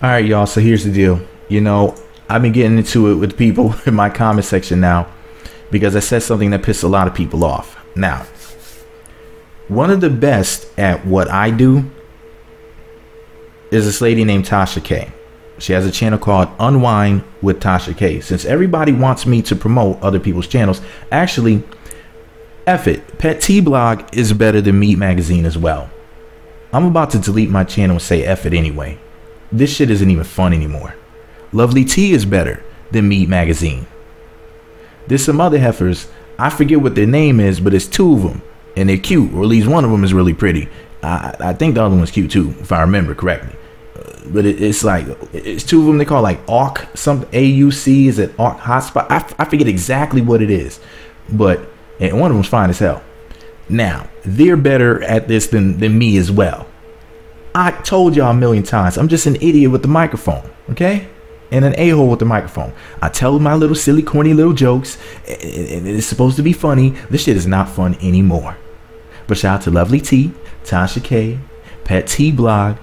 All right, y'all. So here's the deal. You know, I've been getting into it with people in my comment section now because I said something that pissed a lot of people off. Now, one of the best at what I do is this lady named Tasha K. She has a channel called Unwind with Tasha K. Since everybody wants me to promote other people's channels, actually, F it. Pet T Blog is better than Meat Magazine as well. I'm about to delete my channel and say F it anyway. This shit isn't even fun anymore. Lovely T is better than Meat Magazine. There's some other heifers. I forget what their name is, but it's two of them. And they're cute, or at least one of them is really pretty. I think the other one's cute too, if I remember correctly. But it's like, it's two of them. They call like AUC, some AUC, is it AUC hotspot? I forget exactly what it is. But and one of them's fine as hell. Now, they're better at this than me as well. I told y'all a million times, I'm just an idiot with the microphone, okay? And an a-hole with the microphone. I tell my little silly, corny little jokes, and it's supposed to be funny. This shit is not fun anymore. But shout out to Lovely T, Tasha K, Pet T Blog,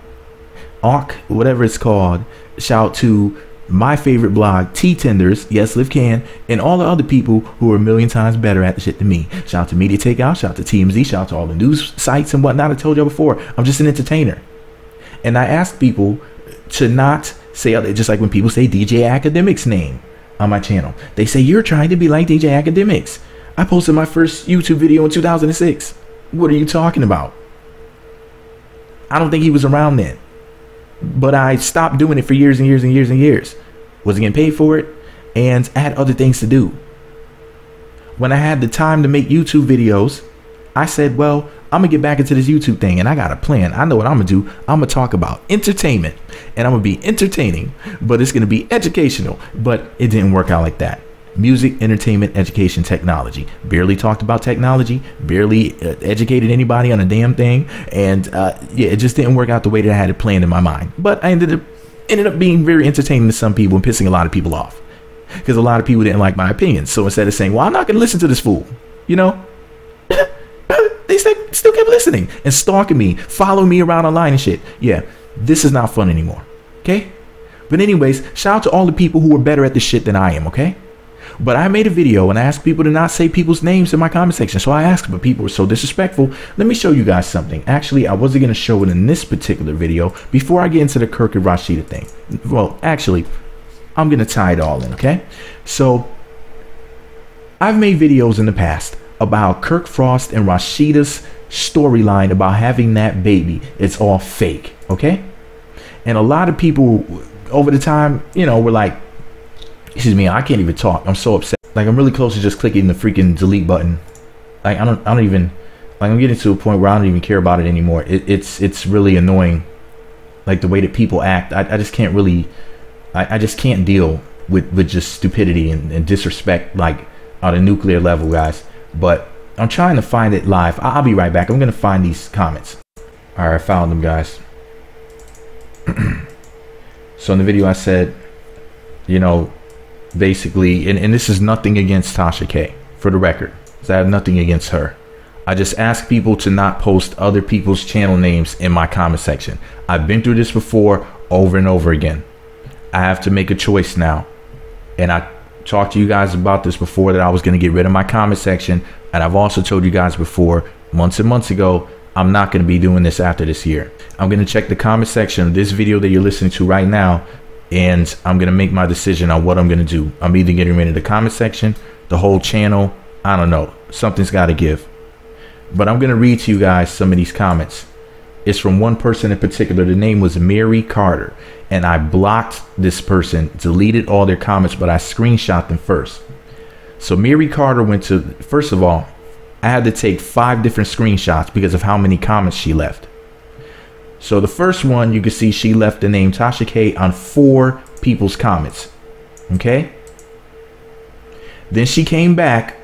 ARC, whatever it's called. Shout out to my favorite blog, T Tenders, yes, Liv Can, and all the other people who are a million times better at the shit than me. Shout out to Media Takeout, shout out to TMZ, shout out to all the news sites and whatnot. I told y'all before, I'm just an entertainer. And I ask people to not say, just like when people say DJ Academic's name on my channel, they say you're trying to be like DJ Academics. I posted my first YouTube video in 2006. What are you talking about? I don't think he was around then, but I stopped doing it for years and years and years and years. Wasn't getting paid for it, and I had other things to do. When I had the time to make YouTube videos, I said, well, I'm gonna get back into this YouTube thing, and I got a plan. I know what I'm gonna do. I'm gonna talk about entertainment, and I'm gonna be entertaining, but it's gonna be educational. But it didn't work out like that. Music, entertainment, education, technology. Barely talked about technology, barely educated anybody on a damn thing, and yeah, it just didn't work out the way that I had it planned in my mind. But I ended up being very entertaining to some people and pissing a lot of people off, because a lot of people didn't like my opinions. So instead of saying, well, I'm not gonna listen to this fool, you know, they still kept listening and stalking me, following me around online and shit. Yeah, this is not fun anymore. Okay? But anyways, shout out to all the people who are better at this shit than I am. Okay? But I made a video and I asked people to not say people's names in my comment section. So I asked, but people were so disrespectful. Let me show you guys something. Actually, I wasn't going to show it in this particular video before I get into the Kirk and Rasheeda thing. Well, actually, I'm going to tie it all in. Okay? So I've made videos in the past about Kirk Frost and Rasheeda's storyline about having that baby. It's all fake, okay? And a lot of people over the time, you know, were like, excuse me, I can't even talk. I'm so upset. Like, I'm really close to just clicking the freaking delete button. Like, I don't even, like, I'm getting to a point where I don't even care about it anymore. It's really annoying, like the way that people act. I just can't really, I just can't deal with just stupidity and disrespect, like on a nuclear level, guys. But I'm trying to find it live. I'll be right back. I'm going to find these comments. All right, I found them, guys. So in the video I said, you know, basically, and this is nothing against Tasha K, for the record. So I have nothing against her. I just ask people to not post other people's channel names in my comment section. I've been through this before, over and over again. I have to make a choice now. And I talked to you guys about this before, that I was going to get rid of my comment section, and I've also told you guys before, months and months ago, I'm not going to be doing this after this year. I'm going to check the comment section of this video that you're listening to right now, and I'm going to make my decision on what I'm going to do. I'm either getting rid of the comment section, the whole channel, I don't know, something's got to give. But I'm going to read to you guys some of these comments. It's from one person in particular. The name was Mary Carter, and I blocked this person, deleted all their comments, but I screenshot them first. So Mary Carter went to, first of all, I had to take 5 different screenshots because of how many comments she left. So the first one, you can see she left the name Tasha K on 4 people's comments. Okay? Then she came back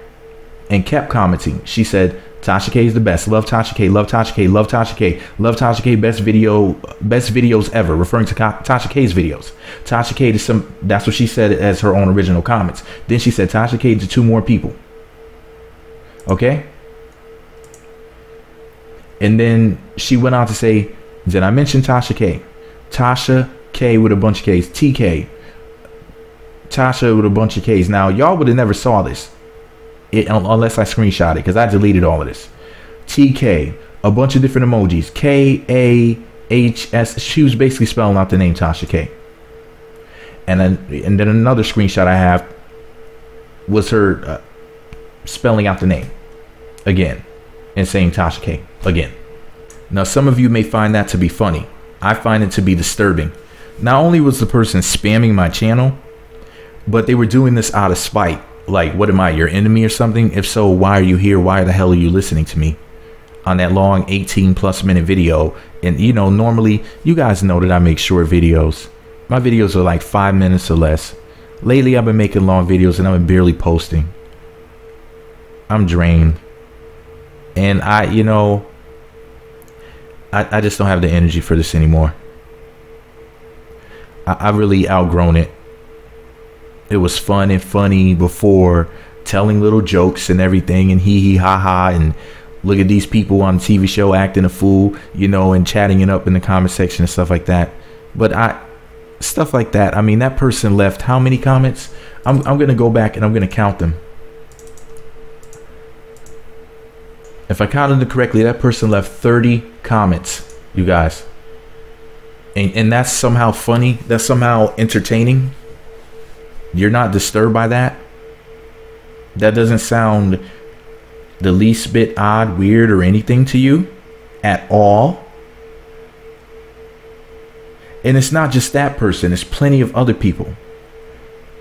and kept commenting. She said, Tasha K is the best. Love Tasha K. Love Tasha K. Love Tasha K. Love Tasha K. Best videos ever. Referring to Tasha K's videos. Tasha K to some. That's what she said as her own original comments. Then she said Tasha K to 2 more people. Okay. And then she went on to say, did I mention Tasha K? Tasha K with a bunch of K's. TK. Tasha with a bunch of K's. Now, y'all would have never saw this unless I screenshot it, because I deleted all of this. TK. A bunch of different emojis. KAHS. She was basically spelling out the name Tasha K. And then another screenshot I have was her spelling out the name again and saying Tasha K again. Now, some of you may find that to be funny. I find it to be disturbing. Not only was the person spamming my channel, but they were doing this out of spite. Like, what am I, your enemy or something? If so, why are you here? Why the hell are you listening to me on that long 18+ minute video? And you know, normally you guys know that I make short videos. My videos are like 5 minutes or less. Lately, I've been making long videos and I've been barely posting. I'm drained. And I just don't have the energy for this anymore. I really outgrown it. It was fun and funny before, telling little jokes and everything, and hee hee ha ha, and look at these people on the TV show acting a fool, you know, and chatting it up in the comment section and stuff like that. But stuff like that, I mean, that person left how many comments? I'm gonna go back and I'm gonna count them. If I counted it correctly, that person left 30 comments, you guys. And that's somehow funny. That's somehow entertaining. You're not disturbed by that. That doesn't sound the least bit odd, weird, or anything to you at all. And it's not just that person. It's plenty of other people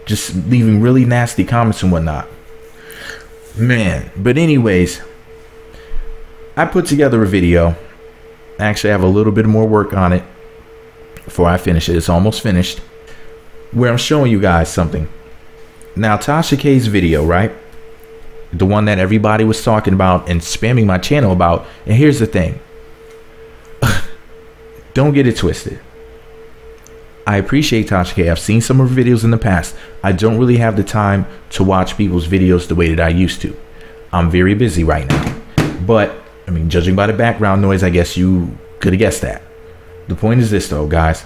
just leaving really nasty comments and whatnot. Man. But anyways, I put together a video. Actually, I have a little bit more work on it before I finish it. It's almost finished, where I'm showing you guys something. Now, Tasha K's video, right? The one that everybody was talking about and spamming my channel about. And here's the thing. Don't get it twisted. I appreciate Tasha K. I've seen some of her videos in the past. I don't really have the time to watch people's videos the way that I used to. I'm very busy right now. But, I mean, judging by the background noise, I guess you could have guessed that. The point is this, though, guys.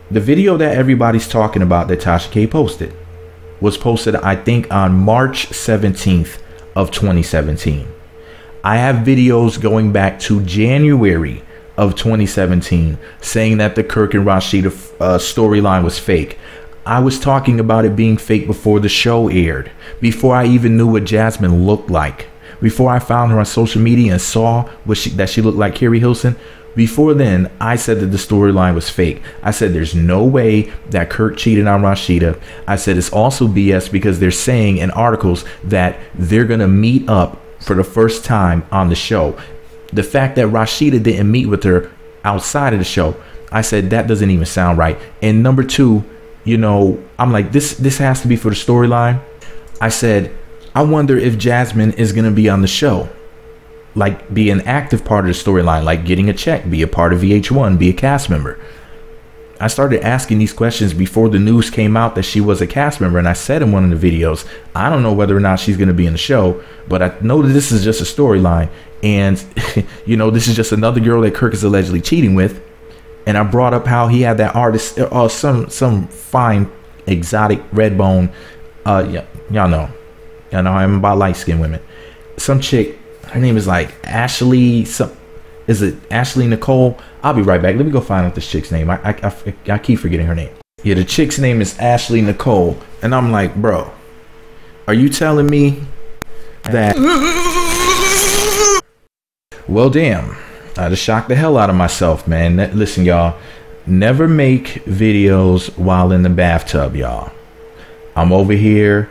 The video that everybody's talking about that Tasha K posted was posted, I think, on March 17th of 2017. I have videos going back to January of 2017 saying that the Kirk and Rasheeda storyline was fake. I was talking about it being fake before the show aired, before I even knew what Jasmine looked like, before I found her on social media and saw that she looked like Carrie Hilson. Before then, I said that the storyline was fake. I said there's no way that Kirk cheated on Rasheeda. I said it's also BS because they're saying in articles that they're going to meet up for the first time on the show. The fact that Rasheeda didn't meet with her outside of the show, I said that doesn't even sound right. And number two, you know, I'm like, this has to be for the storyline. I said, I wonder if Jasmine is going to be on the show. Like, be an active part of the storyline, like getting a check, be a part of VH1, be a cast member. I started asking these questions before the news came out that she was a cast member. And I said in one of the videos, I don't know whether or not she's going to be in the show, but I know that this is just a storyline. And, you know, this is just another girl that Kirk is allegedly cheating with. And I brought up how he had that artist, some fine, exotic red bone. Yeah, y'all know I'm about light-skinned women. Some chick, her name is like Ashley. Is it Ashley Nicole? I'll be right back. Let me go find out this chick's name. I keep forgetting her name. Yeah, the chick's name is Ashley Nicole. And I'm like, bro, are you telling me that? Well, damn. I just shocked the hell out of myself, man. Listen, y'all. Never make videos while in the bathtub, y'all. I'm over here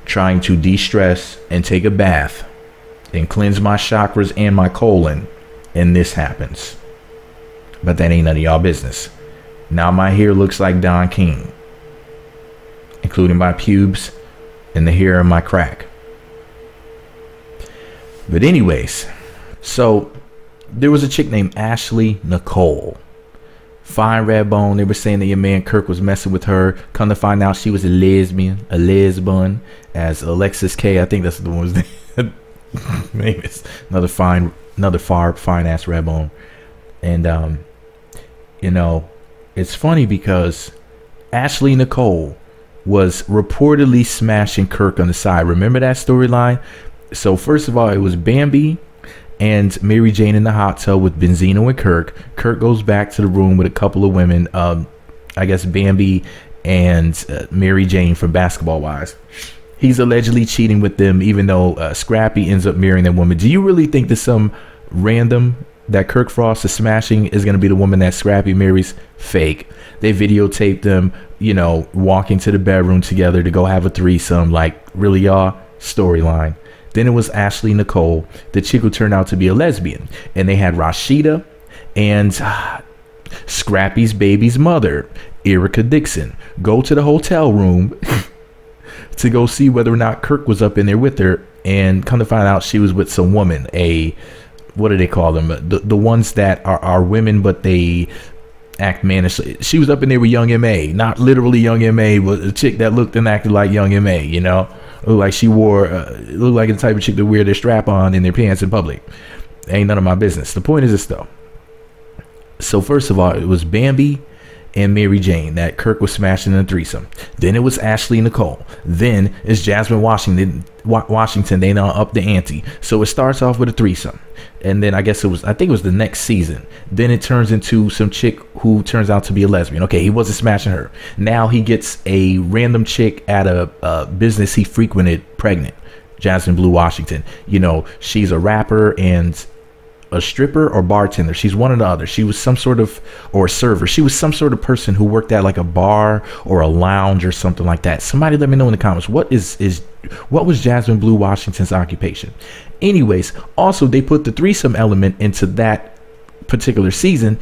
trying to de-stress and take a bath and cleanse my chakras and my colon, and this happens. But that ain't none of y'all business. Now my hair looks like Don King, including my pubes and the hair in my crack. But anyways, so there was a chick named Ashley Nicole. Fine red bone. They were saying that your man Kirk was messing with her. Come to find out she was a lesbian, as Alexis K. I think that's the one's name. Name is another fine ass red bone. And You know, it's funny because Ashley Nicole was reportedly smashing Kirk on the side. Remember that storyline? So first of all, it was Bambi and Mary Jane in the hot tub with Benzino and Kirk. Kirk goes back to the room with a couple of women. I guess Bambi and Mary Jane from Basketball Wives. He's allegedly cheating with them, even though Scrappy ends up marrying that woman. Do you really think that some random that Kirk Frost is smashing is going to be the woman that Scrappy marries? Fake. They videotaped them, you know, walking to the bedroom together to go have a threesome. Like, really, y'all? Storyline. Then it was Ashley Nicole, the chick who turned out to be a lesbian. And they had Rasheeda and Scrappy's baby's mother, Erica Dixon, go to the hotel room to go see whether or not Kirk was up in there with her, and come to find out she was with some woman. What do they call them? The ones that are women, but they act manishly. She was up in there with Young M.A. Not literally Young M.A., but a chick that looked and acted like Young M.A., you know? Looked like she wore, looked like the type of chick that wear their strap on in their pants in public. Ain't none of my business. The point is this, though. So first of all, it was Bambi and Mary Jane that Kirk was smashing in a threesome. Then it was Ashley Nicole. Then it's Jasmine Washington. They now up the ante. So it starts off with a threesome, and then I think it was the next season. Then it turns into some chick who turns out to be a lesbian. Okay, he wasn't smashing her. Now he gets a random chick at a business he frequented pregnant. Jasmine Bleu Washington. You know, she's a rapper and a stripper or bartender. She's one or the other. She was some sort of, or a server. She was some sort of person who worked at like a bar or a lounge or something like that. Somebody let me know in the comments. What was Jasmine Bleu Washington's occupation? Anyways, also they put the threesome element into that particular season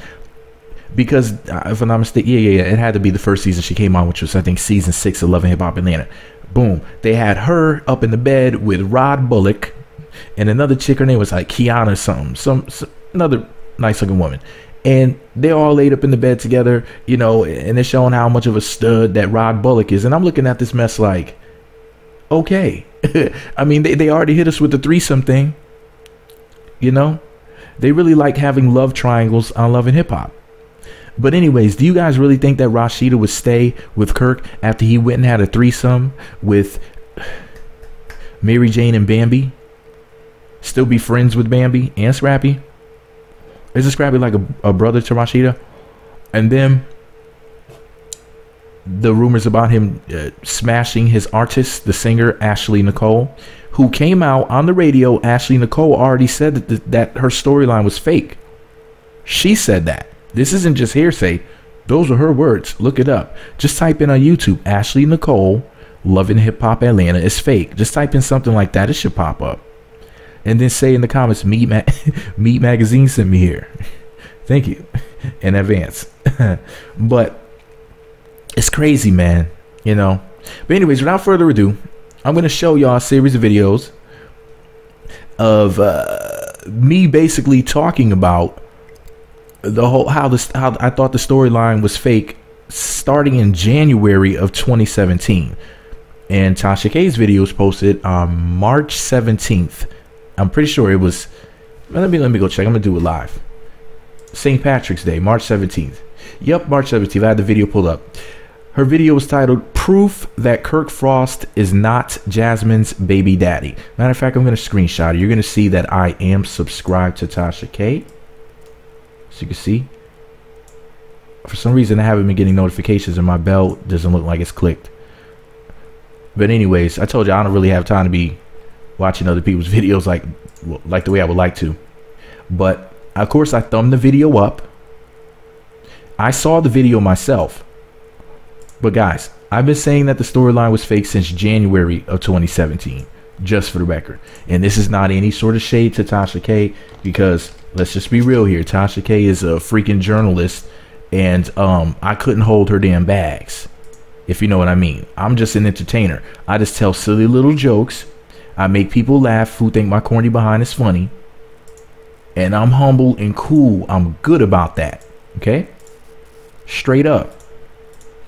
because if I'm not mistaken, yeah, it had to be the first season she came on, which was I think season 6 of Love and Hip Hop Atlanta. Boom. They had her up in the bed with Rod Bullock and another chick. Her name was like Kiana something, some another nice looking woman, and they all laid up in the bed together, you know, and they're showing how much of a stud that Rod Bullock is. And I'm looking at this mess like, okay. I mean, they already hit us with the threesome thing, you know. They really like having love triangles on Love and Hip Hop. But anyways, do you guys really think that Rasheeda would stay with Kirk after he went and had a threesome with Mary Jane and Bambi? Still be friends with Bambi and Scrappy? Isn't Scrappy like a brother to Rasheeda? And then the rumors about him smashing his artist, the singer Ashley Nicole, who came out on the radio. Ashley Nicole already said that her storyline was fake. She said that. This isn't just hearsay. Those are her words. Look it up. Just type in on YouTube, Ashley Nicole, Love and Hip Hop Atlanta is fake. Just type in something like that. It should pop up. And then say in the comments, Meat Magazine sent me here. Thank you in advance. But it's crazy, man, you know. But anyways, without further ado, I'm going to show y'all a series of videos of me basically talking about the whole how I thought the storyline was fake starting in January of 2017. And Tasha K's video was posted on March 17th. I'm pretty sure it was, let me go check. I'm gonna do it live. St. Patrick's Day, March 17th. Yep, March 17th. I had the video pulled up. Her video was titled "Proof That Kirk Frost Is Not Jasmine's Baby Daddy." Matter of fact, I'm gonna screenshot it. You're gonna see that I am subscribed to Tasha K. So you can see. For some reason, I haven't been getting notifications and my bell doesn't look like it's clicked. But anyways, I told you I don't really have time to be watching other people's videos like the way I would like to. But of course I thumbed the video up. I saw the video myself. But guys, I've been saying that the storyline was fake since January of 2017, just for the record. And this is not any sort of shade to Tasha K, because let's just be real here. Tasha K is a freaking journalist, and I couldn't hold her damn bags, if you know what I mean. I'm just an entertainer. I just tell silly little jokes. I make people laugh who think my corny behind is funny. And I'm humble and cool. I'm good about that. Okay? Straight up.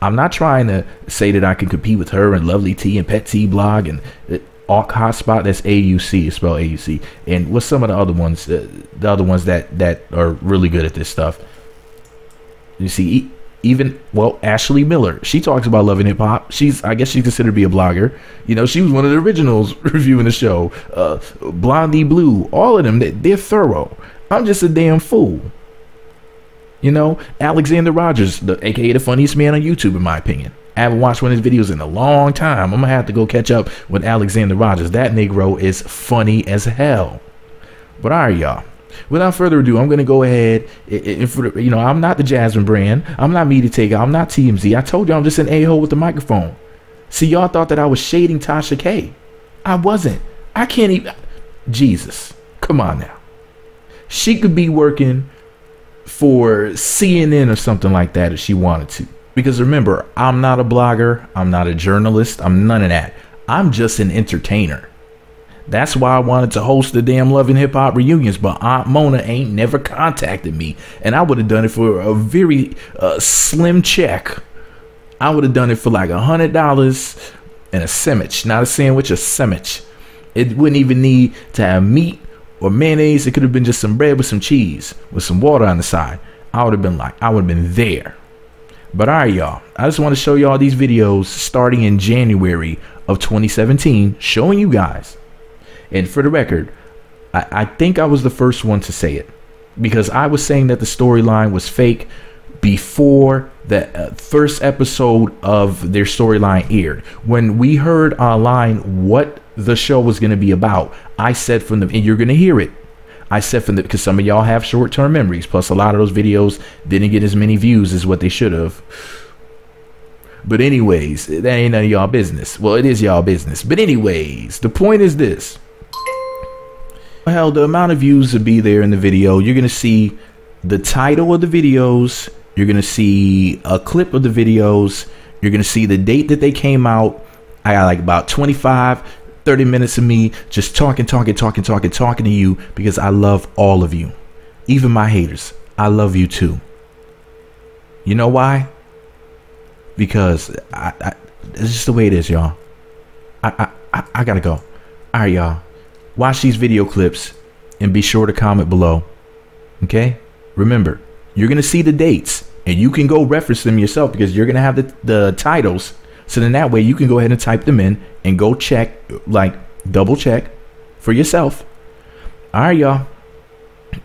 I'm not trying to say that I can compete with her and Lovely T and Pet T Blog and Arc Hotspot. That's AUC. It's spelled AUC. And what's some of the other ones? The other ones that are really good at this stuff. You see, even, well, Ashley Miller, she talks about Love and Hip Hop. I guess she's considered to be a blogger. You know, she was one of the originals reviewing the show. Blondie Blue, all of them, they're thorough. I'm just a damn fool. You know, Alexander Rogers, aka the funniest man on YouTube, in my opinion. I haven't watched one of his videos in a long time. I'm gonna have to go catch up with Alexander Rogers. That Negro is funny as hell. But all right, y'all. Without further ado, I'm going to go ahead. You know, I'm not the Jasmine brand. I'm not Media Taker. I'm not TMZ. I told you I'm just an a-hole with the microphone. See, y'all thought that I was shading Tasha K. I wasn't. I can't even. Jesus. Come on now. She could be working for CNN or something like that if she wanted to. Because remember, I'm not a blogger. I'm not a journalist. I'm none of that. I'm just an entertainer. That's why I wanted to host the damn Love and Hip Hop reunions, but Aunt Mona ain't never contacted me, and I would have done it for a very slim check. I would have done it for like $100 and a sandwich, not a sandwich, a sandwich. It wouldn't even need to have meat or mayonnaise. It could have been just some bread with some cheese with some water on the side. I would have been there. But all right, y'all, I just want to show y'all these videos starting in January of 2017, showing you guys. And for the record, I think I was the first one to say it, because I was saying that the storyline was fake before the first episode of their storyline aired. When we heard online what the show was going to be about, I said from the, and you're going to hear it, I said from the, because some of y'all have short-term memories, plus a lot of those videos didn't get as many views as what they should have. But anyways, that ain't none of y'all business. Well, it is y'all business. But anyways, the point is this. Hell, the amount of views to be there in the video, you're going to see the title of the videos. You're going to see a clip of the videos. You're going to see the date that they came out. I got like about 25, 30 minutes of me just talking to you, because I love all of you. Even my haters. I love you too. You know why? Because it's just the way it is, y'all. I gotta go. All right, y'all. Watch these video clips and be sure to comment below. Okay? Remember, you're going to see the dates and you can go reference them yourself, because you're going to have the titles. So then that way you can go ahead and type them in and go check, like double check for yourself. All right, y'all.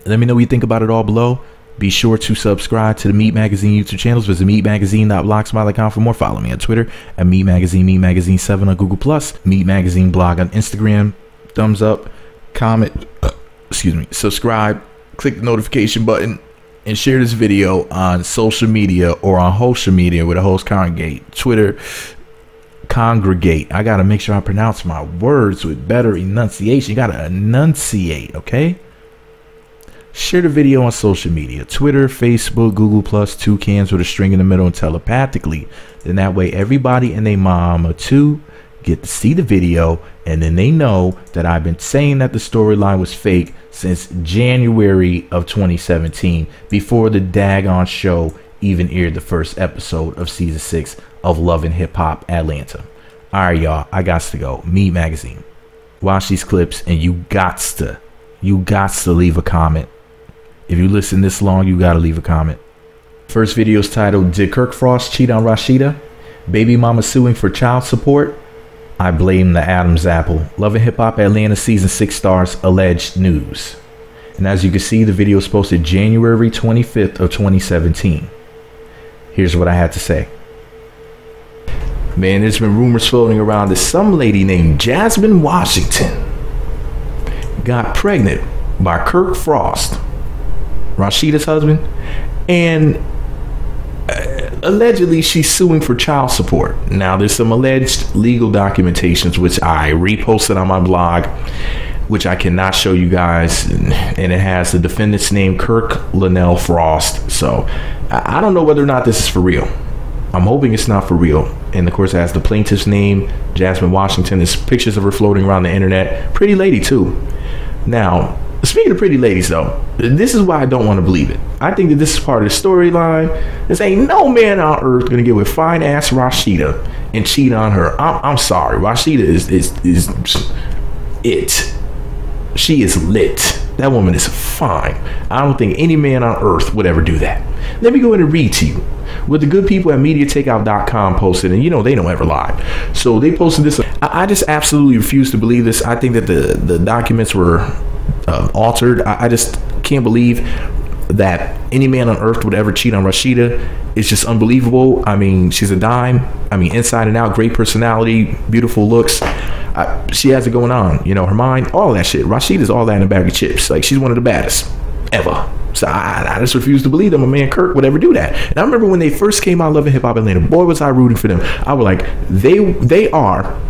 Let me know what you think about it all below. Be sure to subscribe to the Meat Magazine YouTube channels. Visit meatmagazine.blogspot.com for more. Follow me on Twitter at Meat Magazine, Meat Magazine 7 on Google+, Meat Magazine blog on Instagram. Thumbs up, comment, subscribe, click the notification button, and share this video on social media or on social media where the hosts congregate. Twitter, congregate. I got to make sure I pronounce my words with better enunciation. You got to enunciate, okay? Share the video on social media, Twitter, Facebook, Google+, two cans with a string in the middle, and telepathically. Then that way everybody and their mom or two get to see the video, and then they know that I've been saying that the storyline was fake since January of 2017, before the daggone show even aired the first episode of season 6 of Love and Hip Hop Atlanta. All right, y'all, I got to go. Meat Magazine. Watch these clips, and you got to leave a comment. If you listen this long, you got to leave a comment. First video is titled, Did Kirk Frost Cheat on Rasheeda? Baby mama suing for child support? I blame the Adam's apple. Love and Hip Hop Atlanta season 6 stars alleged news. And as you can see, the video was posted January 25th of 2017. Here's what I had to say. Man, there's been rumors floating around that some lady named Jasmine Washington got pregnant by Kirk Frost, Rasheeda's husband, and allegedly she's suing for child support. Now, there's some alleged legal documentations which I reposted on my blog, which I cannot show you guys, and it has the defendant's name, Kirk Linnell Frost. So I don't know whether or not this is for real. I'm hoping it's not for real. And of course, it has the plaintiff's name, Jasmine Washington. There's pictures of her floating around the internet. Pretty lady too. Now, speaking of pretty ladies, though, this is why I don't want to believe it. I think that this is part of the storyline. This ain't no man on earth gonna get with fine ass Rasheeda and cheat on her. I'm sorry, Rasheeda is it. She is lit. That woman is fine. I don't think any man on earth would ever do that. Let me go ahead and read to you what the good people at MediaTakeout.com posted, and you know they don't ever lie. So they posted this. I just absolutely refuse to believe this. I think that the documents were altered. I just can't believe that any man on earth would ever cheat on Rasheeda. It's just unbelievable. I mean, she's a dime. I mean, inside and out, great personality, beautiful looks. She has it going on. You know, her mind, all that shit. Rasheeda's all that in a bag of chips. Like, she's one of the baddest ever. So I just refuse to believe that my man Kirk would ever do that. And I remember when they first came out, Love and Hip Hop Atlanta, boy, was I rooting for them. I was like, they are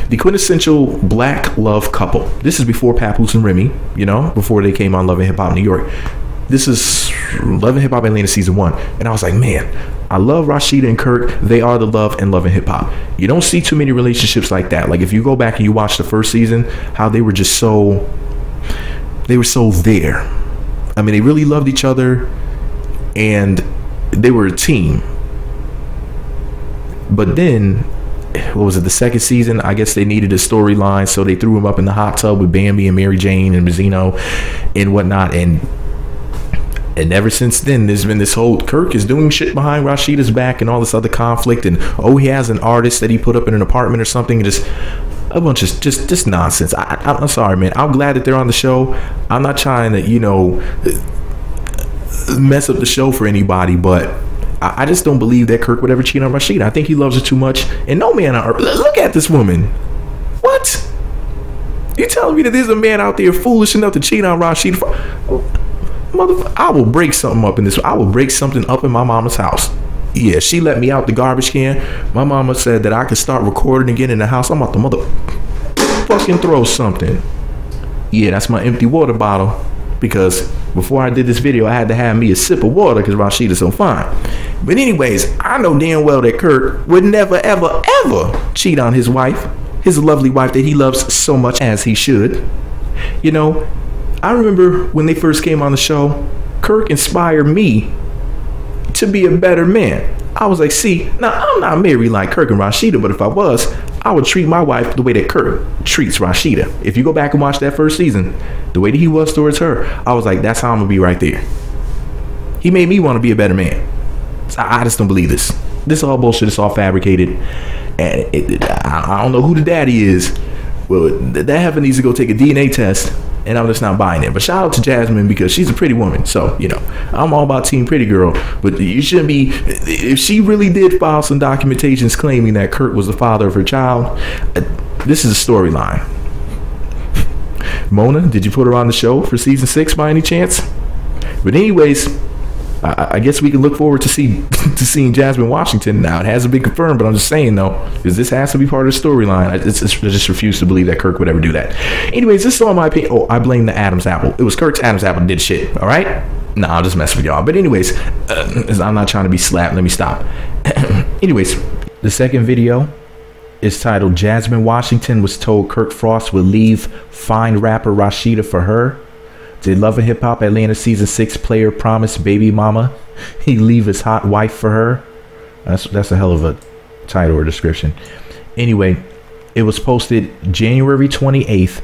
the quintessential black love couple. This is before Papoose and Remy, you know, before they came on Love and Hip Hop New York. This is Love and Hip Hop Atlanta season 1. And I was like, man, I love Rasheeda and Kirk. They are the love and Love and Hip Hop. You don't see too many relationships like that. Like, if you go back and you watch the first season, how they were just so, they were so there. I mean, they really loved each other and they were a team. But then, what was it, the second season? I guess they needed a storyline, so they threw him up in the hot tub with Bambi and Mary Jane and Mazzino and whatnot. And ever since then, there's been this whole Kirk is doing shit behind Rasheeda's back and all this other conflict. And oh, he has an artist that he put up in an apartment or something. And just a bunch of just nonsense. I'm sorry, man. I'm glad that they're on the show. I'm not trying to, you know, mess up the show for anybody, but I just don't believe that Kirk would ever cheat on Rasheeda. I think he loves her too much. And no man on earth. Look at this woman. What? You telling me that there's a man out there foolish enough to cheat on Rasheeda? Motherfucker, I will break something up in this. I will break something up in my mama's house. Yeah, she let me out the garbage can. My mama said that I could start recording again in the house. I'm about to fucking throw something. Yeah, that's my empty water bottle. Because before I did this video, I had to have me a sip of water because Rasheeda's so fine. But anyways, I know damn well that Kirk would never, ever, ever cheat on his wife. His lovely wife that he loves so much, as he should. You know, I remember when they first came on the show, Kirk inspired me to be a better man. I was like, see, now I'm not married like Kirk and Rasheeda, but if I was, I would treat my wife the way that Kirk treats Rasheeda. If you go back and watch that first season, the way that he was towards her, I was like, that's how I'm gonna be right there. He made me want to be a better man. So I just don't believe this. This is all bullshit. It's all fabricated. And I don't know who the daddy is. Well, that heifer needs to go take a DNA test. And I'm just not buying it. But shout out to Jasmine because she's a pretty woman. So, you know, I'm all about Team Pretty Girl. But you shouldn't be. If she really did file some documentations claiming that Kirk was the father of her child, this is a storyline. Mona, did you put her on the show for season 6 by any chance? But anyways, I guess we can look forward to seeing Jasmine Washington. Now, it hasn't been confirmed, but I'm just saying, though, because this has to be part of the storyline. I just refuse to believe that Kirk would ever do that. Anyways, this is all my opinion. Oh, I blame the Adam's apple. It was Kirk's Adam's apple did shit, all right? Nah, I'll just mess with y'all. But anyways, I'm not trying to be slapped. Let me stop. Anyways, the second video is titled Jasmine Washington was told Kirk Frost would leave fine rapper Rasheeda for her. Did Love and Hip Hop Atlanta season 6 player promise baby mama he'd leave his hot wife for her? That's a hell of a title or description. Anyway, it was posted January 28th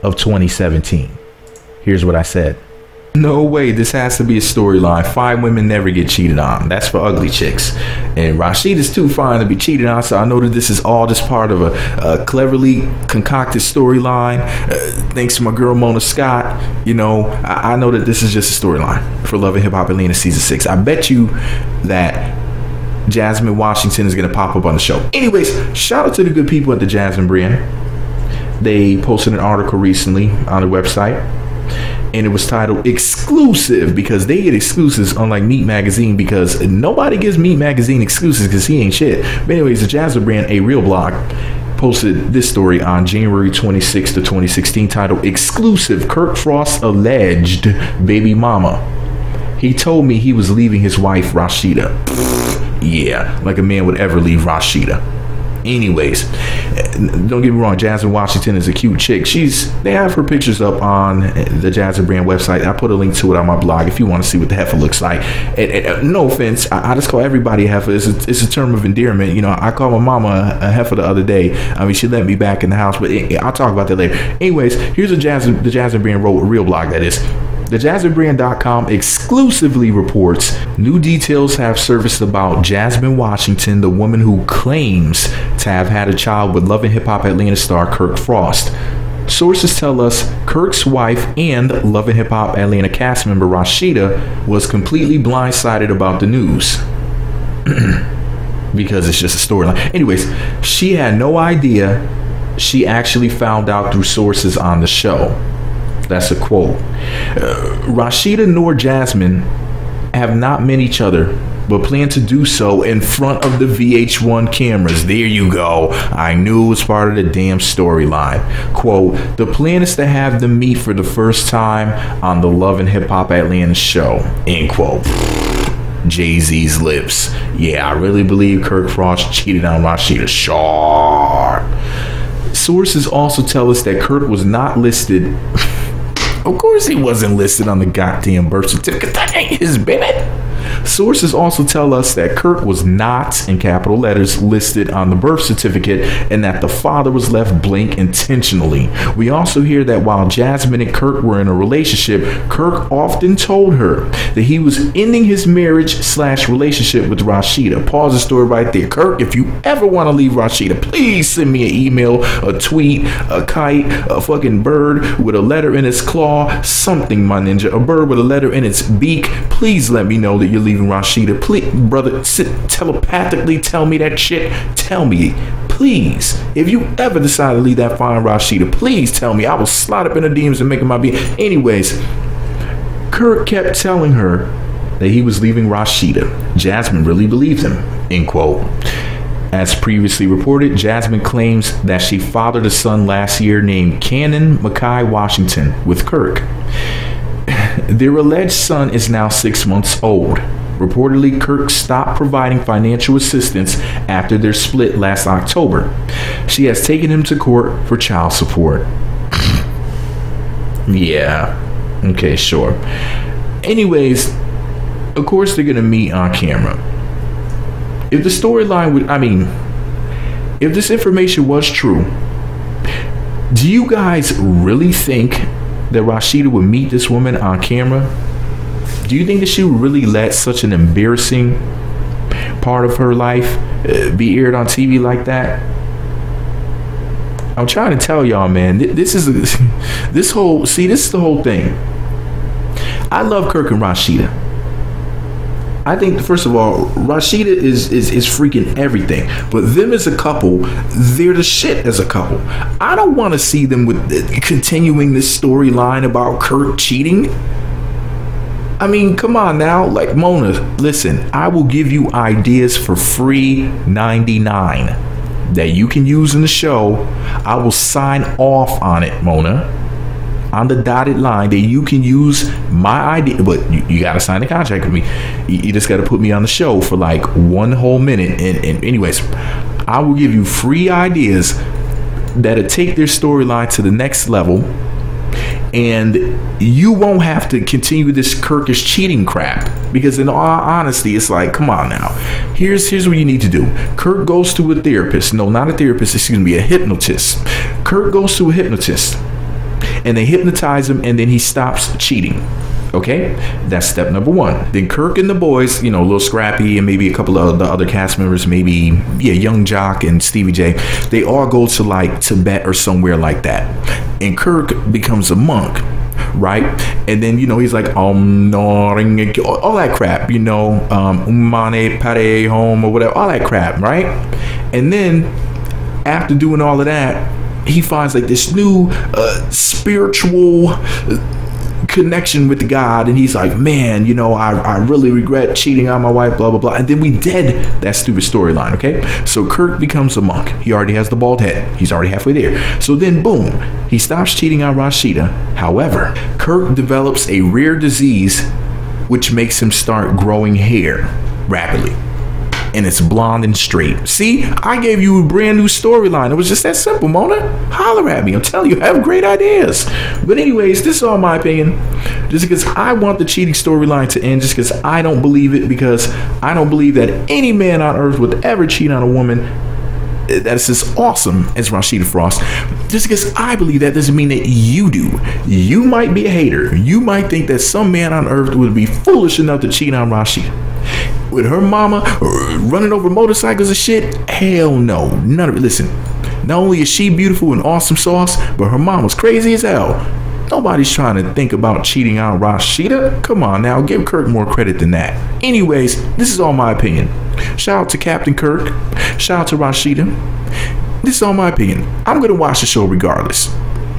of 2017. Here's what I said. No way, this has to be a storyline. 5 women never get cheated on. That's for ugly chicks. And Rasheeda's too fine to be cheated on, so I know that this is all just part of a cleverly concocted storyline. Thanks to my girl Mona Scott. You know, I know that this is just a storyline for Love and Hip Hop Atlanta season 6. I bet you that Jasmine Washington is going to pop up on the show. Anyways, shout out to the good people at the Jasmine brand. They posted an article recently on the website. And it was titled Exclusive because they get exclusives unlike Meat Magazine because nobody gives Meat Magazine exclusives because he ain't shit. But anyways, the Jasmine brand, a real blog, posted this story on January 26th of 2016 titled Exclusive Kirk Frost alleged baby mama. He told me he was leaving his wife Rasheeda. Yeah, like a man would ever leave Rasheeda. Anyways, don't get me wrong, Jasmine Washington is a cute chick. They have her pictures up on the Jasmine brand website. I put a link to it on my blog if you want to see what the heifer looks like. And no offense, I just call everybody a heifer. It's a term of endearment. You know, I called my mama a heifer the other day. I mean, she let me back in the house, but I'll talk about that later. Anyways, here's the Jasmine brand wrote a real blog that is. The JasmineBrand.com exclusively reports new details have surfaced about Jasmine Washington, the woman who claims to have had a child with Love and Hip Hop Atlanta star Kirk Frost. Sources tell us Kirk's wife and Love and Hip Hop Atlanta cast member Rasheeda was completely blindsided about the news. Because it's just a storyline. Anyways, she had no idea. She actually found out through sources on the show. That's a quote. Rasheeda nor Jasmine have not met each other, but plan to do so in front of the VH1 cameras. There you go. I knew it was part of the damn storyline. Quote, the plan is to have them meet for the first time on the Love and Hip Hop Atlanta show. End quote. Jay-Z's lips. Yeah, I really believe Kirk Frost cheated on Rasheeda. Sure. Sources also tell us that Kirk was not listed. Of course he wasn't listed on the goddamn birth certificate. That ain't his baby. Sources also tell us that Kirk was not, in capital letters, listed on the birth certificate and that the father was left blank intentionally. We also hear that while Jasmine and Kirk were in a relationship, Kirk often told her that he was ending his marriage/relationship with Rasheeda. Pause the story right there. Kirk, if you ever want to leave Rasheeda, please send me an email, a tweet, a kite, a fucking bird with a letter in its claw, something, my ninja. A bird with a letter in its beak. Please let me know that you're leaving Rasheeda. Please, brother, telepathically tell me that shit. Tell me, please. If you ever decide to leave that fine Rasheeda, please tell me. I will slide up in the DMs and make it my being. Anyways, Kirk kept telling her that he was leaving Rasheeda. Jasmine really believed him. End quote. As previously reported, Jasmine claims that she fathered a son last year named Kannon Washington with Kirk. Their alleged son is now 6 months old. Reportedly, Kirk stopped providing financial assistance after their split last October. She has taken him to court for child support. Yeah. Okay, sure. Anyways, of course they're going to meet on camera. If the storyline would, if this information was true, do you guys really think that Rasheeda would meet this woman on camera? Do you think that she would really let such an embarrassing part of her life be aired on TV like that? I'm trying to tell y'all, man, this is the whole thing. I love Kirk and Rasheeda. I think, first of all, Rasheeda is freaking everything. But them as a couple, they're the shit as a couple. I don't want to see them with continuing this storyline about Kirk cheating. I mean, come on now. Like, Mona, listen, I will give you ideas for free 99 that you can use in the show. I will sign off on it, Mona, on the dotted line, that you can use my idea, but you got to sign the contract with me. You just got to put me on the show for like 1 whole minute. And anyways, I will give you free ideas that'll take their storyline to the next level, and you won't have to continue this Kirkish cheating crap. Because in all honesty, it's like, come on now. Here's what you need to do. Kirk goes to a therapist. No, not a therapist. Excuse me, a hypnotist. Kirk goes to a hypnotist, and they hypnotize him, and then he stops cheating. Okay, that's step number 1. Then Kirk and the boys, a little Scrappy and maybe a couple of the other cast members, maybe Young Jock and Stevie J, they all go to like Tibet or somewhere like that, and Kirk becomes a monk, right? And then he's like all that crap, mane pare home or whatever, all that crap, right? And then after doing all of that, he finds like this new spiritual connection with God, and he's like, man, I really regret cheating on my wife, blah blah blah. And then we dead that stupid storyline. Okay, so Kirk becomes a monk. He already has the bald head. He's already halfway there. So then boom, he stops cheating on Rasheeda. However, Kirk develops a rare disease which makes him start growing hair rapidly, and it's blonde and straight. See, I gave you a brand new storyline. It was just that simple, Mona. Holler at me. I'm telling you, I have great ideas. But anyways, this is all my opinion. Just because I want the cheating storyline to end, just because I don't believe it, because I don't believe that any man on earth would ever cheat on a woman that's as awesome as Rasheeda Frost. Just because I believe that doesn't mean that you do. You might be a hater. You might think that some man on earth would be foolish enough to cheat on Rasheeda. With her mama running over motorcycles and shit? Hell no. None of it. Listen, not only is she beautiful and awesome sauce, but her mama's crazy as hell. Nobody's trying to think about cheating on Rasheeda. Come on now, give Kirk more credit than that. Anyways, this is all my opinion. Shout out to Captain Kirk. Shout out to Rasheeda. This is all my opinion. I'm going to watch the show regardless.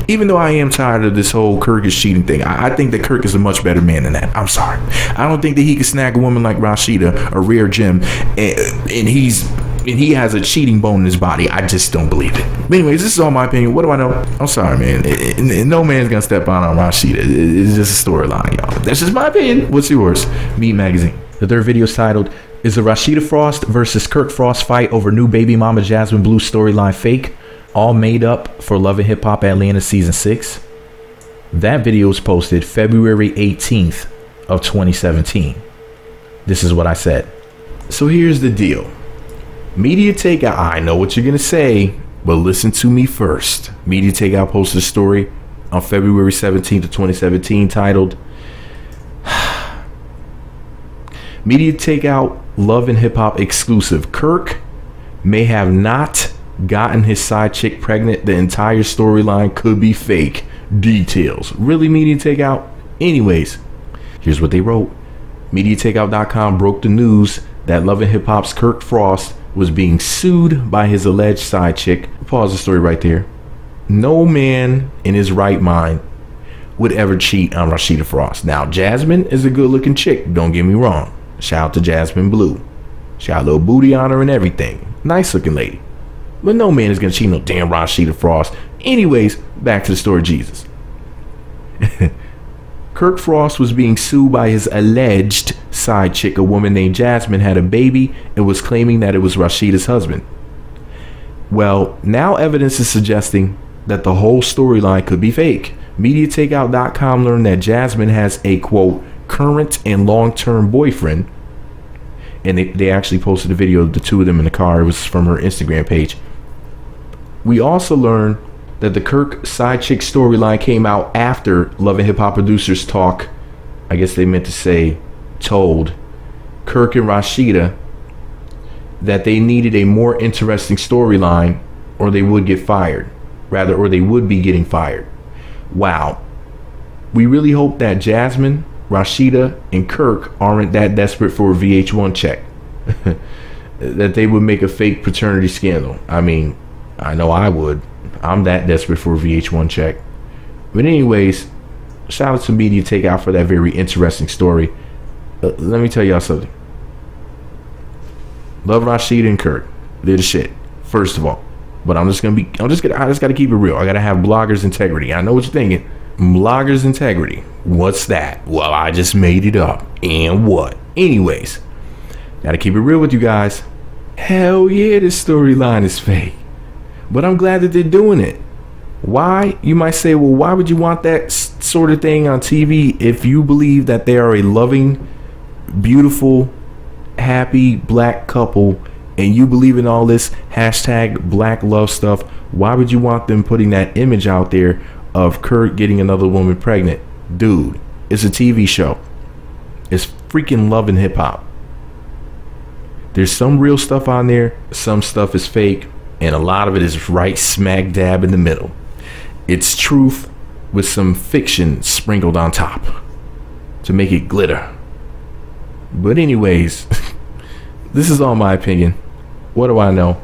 Even though I am tired of this whole Kirk is cheating thing, I think that Kirk is a much better man than that. I'm sorry. I don't think that he can snag a woman like Rasheeda, a rare gem, and he has a cheating bone in his body. I just don't believe it. But anyways, this is all my opinion. What do I know? I'm sorry, man. No man's gonna step on Rasheeda. It's just a storyline, y'all. That's just my opinion. What's yours? Meat Magazine. The third video is titled, "Is the Rasheeda Frost versus Kirk Frost fight over new baby mama Jasmine Bleu storyline fake? All made up for Love and Hip Hop Atlanta Season 6. That video was posted February 18th of 2017. This is what I said. So here's the deal. Media Takeout, I know what you're going to say, but listen to me first. Media Takeout posted a story on February 17th of 2017 titled, Media Takeout Love and Hip Hop exclusive. Kirk may have not gotten his side chick pregnant. The entire storyline could be fake. Details. Really, Media Takeout? Anyways, here's what they wrote. MediaTakeout.com broke the news that Love and Hip Hop's Kirk Frost was being sued by his alleged side chick. Pause the story right there. No man in his right mind would ever cheat on Rasheeda Frost. Now, Jasmine is a good looking chick. Don't get me wrong. Shout out to Jasmine Bleu. She got a little booty on her and everything. Nice looking lady. But no man is going to cheat no damn Rasheeda Frost. Anyways, back to the story of Jesus. Kirk Frost was being sued by his alleged side chick. A woman named Jasmine had a baby and was claiming that it was Rasheeda's husband. Well, now evidence is suggesting that the whole storyline could be fake. MediaTakeout.com learned that Jasmine has a, quote, current and long-term boyfriend. And they actually posted a video of the two of them in the car. It was from her Instagram page. We also learned that the Kirk side chick storyline came out after Love and Hip Hop producers talk. I guess they meant to say told Kirk and Rasheeda that they needed a more interesting storyline or they would get fired. Rather, or they would be getting fired. Wow. We really hope that Jasmine, Rasheeda, and Kirk aren't that desperate for a VH1 check. That they would make a fake paternity scandal. I mean, I know I would. I'm that desperate for a VH1 check. But anyways, shout out to Media Takeout for that very interesting story. Let me tell y'all something. Love Rasheeda and Kirk. They're the shit. First of all. But I just gotta keep it real. I gotta have bloggers integrity. I know what you're thinking. Bloggers integrity. What's that? Well, I just made it up. And what? Anyways, gotta keep it real with you guys. Hell yeah, this storyline is fake. But I'm glad that they're doing it. Why? You might say, well, why would you want that sort of thing on TV if you believe that they are a loving, beautiful, happy black couple and you believe in all this hashtag black love stuff? Why would you want them putting that image out there of Kirk getting another woman pregnant? Dude, it's a TV show. It's freaking Love and Hip Hop. There's some real stuff on there. Some stuff is fake. And a lot of it is right smack dab in the middle. It's truth with some fiction sprinkled on top to make it glitter. But anyways, this is all my opinion. What do I know?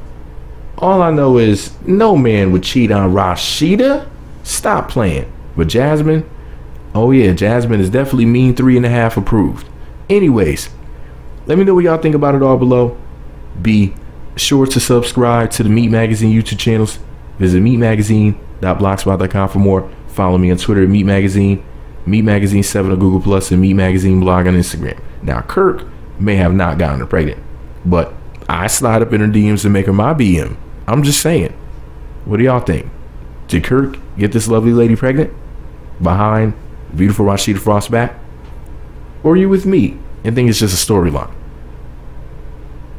All I know is no man would cheat on Rasheeda. Stop playing. But Jasmine, oh yeah, Jasmine is definitely mean 3.5 approved. Anyways, let me know what y'all think about it all below. Be sure to subscribe to the Meat Magazine YouTube channels. Visit meatmagazine.blogspot.com for more. Follow me on Twitter at Meat Magazine, Meat Magazine 7 on Google Plus, and Meat Magazine blog on Instagram. Now, Kirk may have not gotten her pregnant, but I slide up in her DMs to make her my BM. I'm just saying. What do y'all think? Did Kirk get this lovely lady pregnant behind beautiful Rasheeda Frost back? Or are you with me and think it's just a storyline?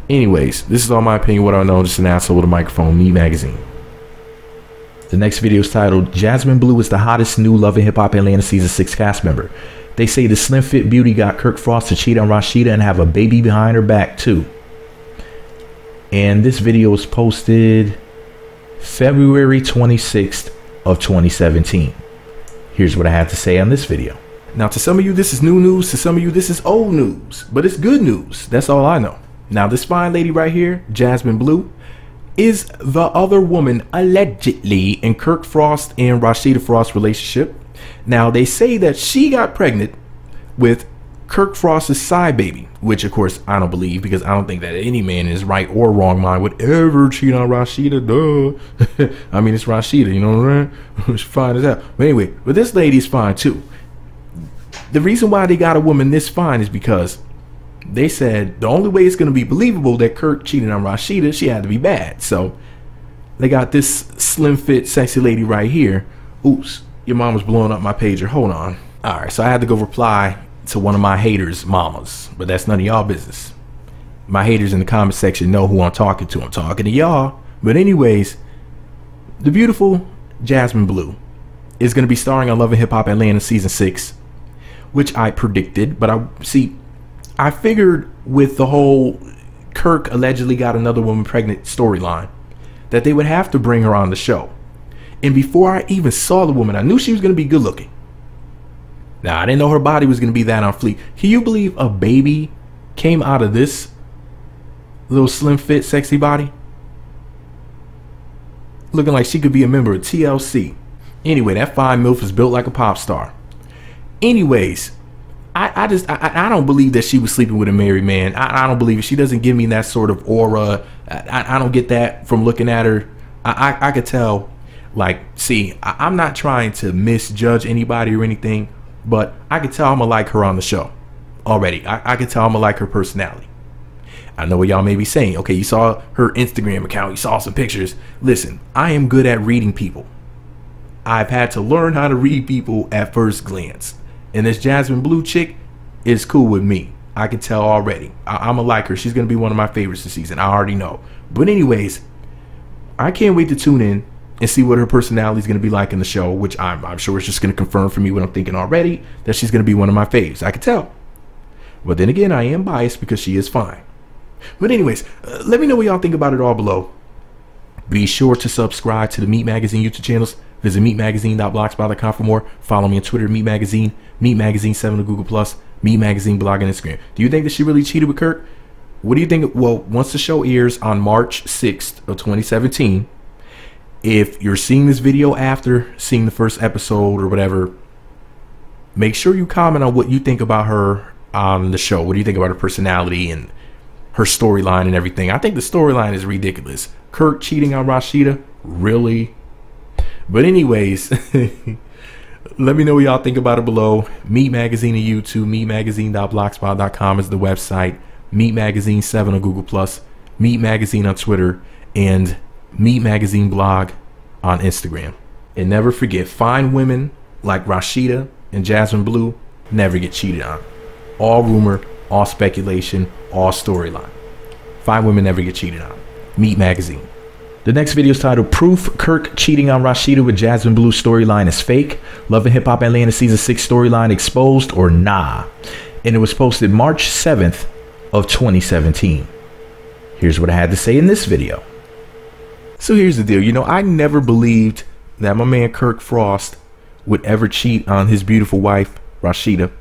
Anyways, this is all my opinion. What I know, just an asshole with a microphone. Meat Magazine. The next video is titled Jasmine Bleu is the hottest new Love and Hip Hop Atlanta season 6 cast member. They say the slim fit beauty got Kirk Frost to cheat on Rasheeda and have a baby behind her back too. And this video was posted February 26th of 2017. Here's what I had to say on this video. Now, to some of you, this is new news. To some of you, this is old news. But it's good news. That's all I know. Now, this fine lady right here, Jasmine Bleu, is the other woman allegedly in Kirk Frost and Rasheeda Frost relationship. Now, they say that she got pregnant with Kirk Frost's side baby, which of course I don't believe, because I don't think that any man in his right or wrong mind would ever cheat on Rasheeda. Duh. I mean, it's Rasheeda, you know what I'm saying? She's fine as hell. But anyway, but this lady's fine too. The reason why they got a woman this fine is because they said the only way it's going to be believable that Kirk cheated on Rasheeda, she had to be bad. So they got this slim fit sexy lady right here. Oops, your mom was blowing up my pager. Hold on. All right, so I had to go reply to one of my haters' mamas, but that's none of y'all business. My haters in the comment section know who I'm talking to. I'm talking to y'all. But anyways, the beautiful Jasmine Bleu is going to be starring on Love and Hip Hop Atlanta season 6, which I predicted. But I figured with the whole Kirk allegedly got another woman pregnant storyline that they would have to bring her on the show. And before I even saw the woman, I knew she was going to be good looking. Now, I didn't know her body was going to be that on fleek. Can you believe a baby came out of this little slim fit sexy body? Looking like she could be a member of TLC. Anyway, that fine MILF is built like a pop star. Anyways, I don't believe that she was sleeping with a married man. I don't believe it. She doesn't give me that sort of aura. I don't get that from looking at her. I could tell, like, see, I'm not trying to misjudge anybody or anything, but I could tell I'm gonna like her on the show already. I could tell I'm gonna like her personality. I know what y'all may be saying. Okay, you saw her Instagram account, you saw some pictures. Listen, I am good at reading people. I've had to learn how to read people at first glance. And this Jasmine Bleu chick is cool with me. I can tell already. I'm gonna like her. She's gonna be one of my favorites this season. I already know. But anyways, I can't wait to tune in and see what her personality is going to be like in the show, which I'm sure it's just going to confirm for me what I'm thinking already, that she's going to be one of my faves. I can tell. But then again, I am biased because she is fine. But anyways, let me know what y'all think about it all below. Be sure to subscribe to the Meat Magazine YouTube channels. Visit meatmagazine.blogspot.com for more. Follow me on Twitter, Meat Magazine, Meat Magazine 7 on Google+, Meat Magazine blog and Instagram. Do you think that she really cheated with Kirk? What do you think? Well, once the show airs on March 6th of 2017, if you're seeing this video after seeing the first episode or whatever, make sure you comment on what you think about her on the show. What do you think about her personality and her storyline and everything? I think the storyline is ridiculous. Kirk cheating on Rasheeda? Really? But anyways, let me know what y'all think about it below. Meat Magazine on YouTube, meatmagazine.blogspot.com is the website, Meat Magazine 7 on Google+, Meat Magazine on Twitter, and Meat Magazine blog on Instagram. And never forget, fine women like Rasheeda and Jasmine Bleu never get cheated on. All rumor, all speculation, all storyline. Fine women never get cheated on. Meat Magazine. The next video is titled Proof Kirk Cheating on Rasheeda with Jasmine Bleu Storyline is Fake. Love and Hip Hop Atlanta Season 6 Storyline Exposed or Nah. And it was posted March 7th of 2017. Here's what I had to say in this video. So here's the deal. You know, I never believed that my man Kirk Frost would ever cheat on his beautiful wife, Rasheeda,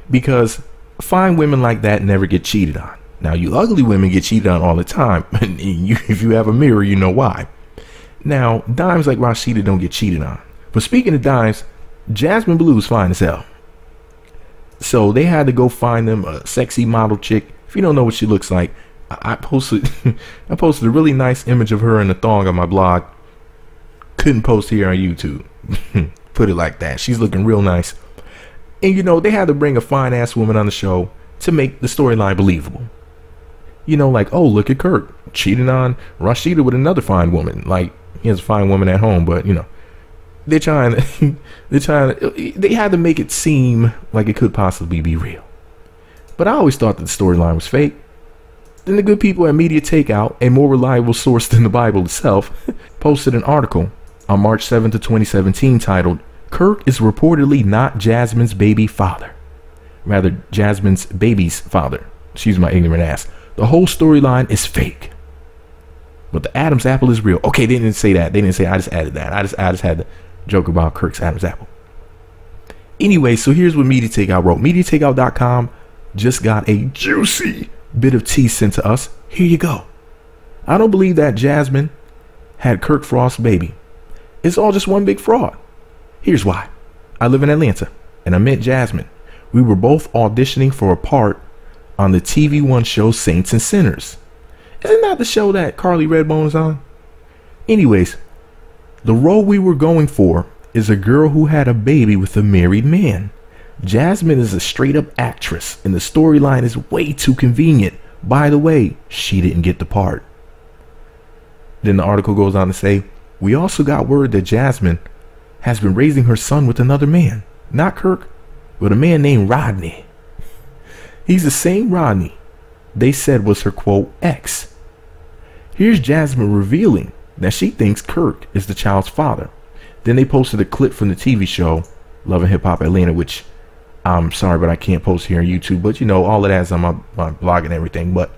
because fine women like that never get cheated on. Now, you ugly women get cheated on all the time. And if you have a mirror, you know why. Now, dimes like Rasheeda don't get cheated on. But speaking of dimes, Jasmine Bleu is fine as hell. So they had to go find them a sexy model chick. If you don't know what she looks like, I posted a really nice image of her in a thong on my blog. Couldn't post here on YouTube. Put it like that. She's looking real nice. And you know, they had to bring a fine ass woman on the show to make the storyline believable. You know, like, oh, look at Kirk cheating on Rasheeda with another fine woman. Like, he has a fine woman at home, but you know, they had to make it seem like it could possibly be real. But I always thought that the storyline was fake. Then the good people at Media Takeout, a more reliable source than the Bible itself, posted an article on March 7th of 2017 titled, "Kirk is reportedly not Jasmine's baby father." Rather, Jasmine's baby's father. Excuse my ignorant ass. The whole storyline is fake. But the Adam's apple is real. Okay, they didn't say that. They didn't say, I just added that. I just had to joke about Kirk's Adam's apple. Anyway, so here's what Media Takeout wrote. MediaTakeout.com just got a juicy bit of tea sent to us. Here you go. "I don't believe that Jasmine had Kirk Frost's baby. It's all just one big fraud. Here's why. I live in Atlanta, and I met Jasmine. We were both auditioning for a part on the TV One show Saints and Sinners. Isn't that the show that Carly Redbone's on? Anyways, the role we were going for is a girl who had a baby with a married man. Jasmine is a straight up actress, and the storyline is way too convenient. By the way, she didn't get the part." Then the article goes on to say, "We also got word that Jasmine has been raising her son with another man, not Kirk, but a man named Rodney. He's the same Rodney they said was her quote ex. Here's Jasmine revealing that she thinks Kirk is the child's father." Then they posted a clip from the TV show Love and Hip Hop Atlanta, which I'm sorry, but I can't post here on YouTube. But you know, all of that's on my blog and everything. But